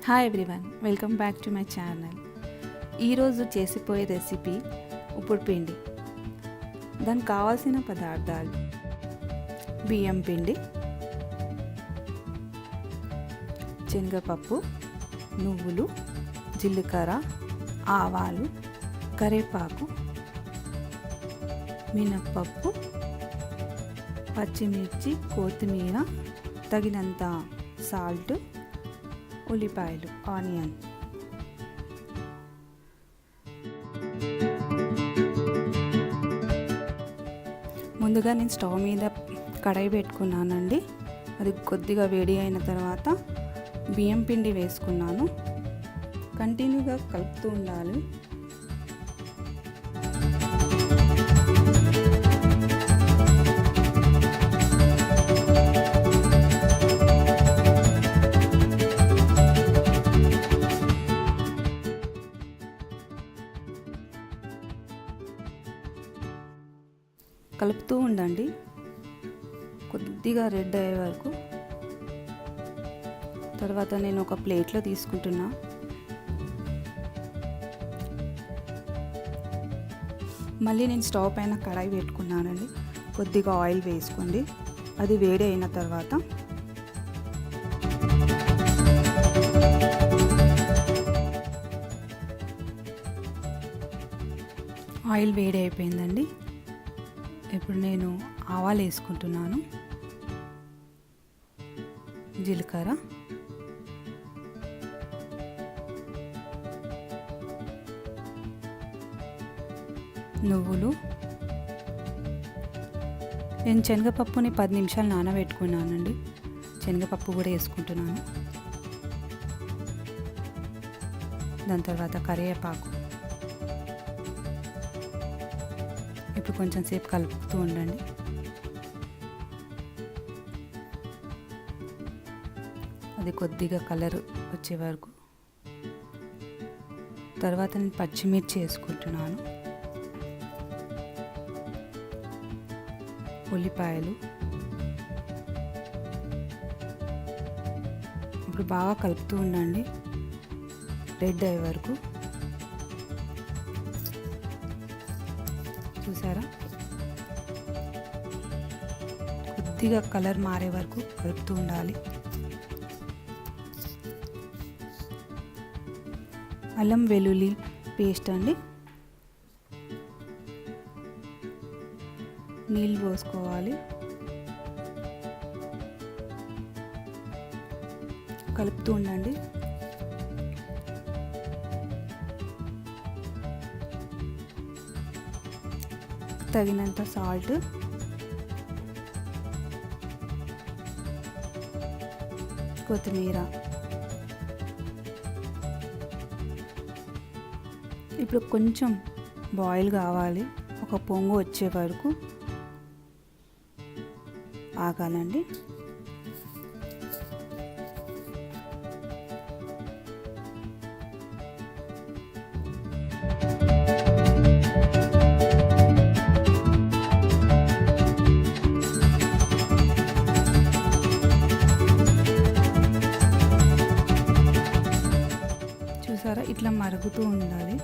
Hi everyone, welcome back to my channel. ఈరోజు చేసిపోయే recipe ఉప్పుడు పిండి. దానికి కావాల్సిన పదార్థాలు: బియ్యం పిండి, శనగపప్పు, నువ్వులు, జీలకర్ర, ఆవాలు, కరివేపాకు, మినప్పప్పు, పచ్చిమిర్చి, కొత్తిమీర, తగినంత సాల్ట్, ఉల్లిపాయలు, ఆనియన్. ముందుగా నేను స్టవ్ మీద కడాయి పెట్టుకున్నానండి. అది కొద్దిగా వేడి అయిన తర్వాత బియ్యం పిండి వేసుకున్నాను. కంటిన్యూగా కలుపుతూ ఉండాలి. కలుపుతూ ఉండండి కొద్దిగా రెడ్ అయ్యే వరకు. తర్వాత నేను ఒక ప్లేట్లో తీసుకుంటున్నా. మళ్ళీ నేను స్టవ్ పైన కడాయి పెట్టుకున్నానండి. కొద్దిగా ఆయిల్ వేసుకోండి. అది వేడి అయిన తర్వాత ఆయిల్ వేడి అయిపోయిందండి. ఇప్పుడు నేను ఆవాలు వేసుకుంటున్నాను, జీలకర్ర, నువ్వులు. నేను శనగపప్పుని 10 నిమిషాలు నానబెట్టుకున్నానండి. శనగపప్పు కూడా వేసుకుంటున్నాను. దాని తర్వాత కరివేపాకు. ఇప్పుడు కొంచెం సేపు కలుపుతూ ఉండండి. అది కొద్దిగా కలర్ వచ్చే వరకు. తర్వాత నేను పచ్చిమిర్చి వేసుకుంటున్నాను, ఉల్లిపాయలు. ఇప్పుడు బాగా కలుపుతూ ఉండండి రెడ్ అయ్యే వరకు. చూసారా, కొద్దిగా కలర్ మారే వరకు కలుపుతూ ఉండాలి. అల్లం వెల్లుల్లి పేస్ట్ అండి. నీళ్ళు పోసుకోవాలి. కలుపుతూ ఉండండి. తగినంత సాల్ట్, కొత్తిమీర. ఇప్పుడు కొంచెం బాయిల్ కావాలి. ఒక పొంగు వచ్చే వరకు ఆగాలండి. చూసారా, ఇట్లా మరుగుతూ ఉండాలి.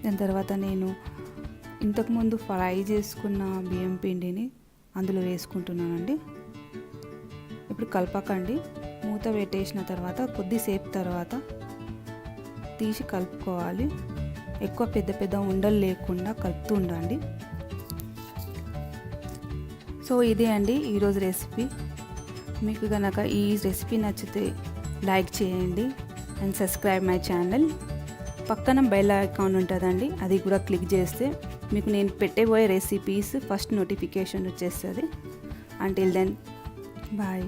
దాని తర్వాత నేను ఇంతకుముందు ఫ్రై చేసుకున్న బియ్యం పిండిని అందులో వేసుకుంటున్నానండి. ఇప్పుడు కలపకండి. మూత పెట్టేసిన తర్వాత కొద్దిసేపు తర్వాత తీసి కలుపుకోవాలి. ఎక్కువ పెద్ద పెద్ద ఉండలు లేకుండా కలుపుతూ ఉండండి. సో ఇదే అండి ఈరోజు రెసిపీ. మీకు కనుక ఈ రెసిపీ నచ్చితే లైక్ చేయండి అండ్ సబ్స్క్రైబ్ మై ఛానల్. పక్కన బెల్ ఐకాన్ ఉంటుందండి, అది కూడా క్లిక్ చేస్తే మీకు నేను పెట్టబోయే రెసిపీస్ ఫస్ట్ నోటిఫికేషన్ వచ్చేస్తుంది. Until then bye.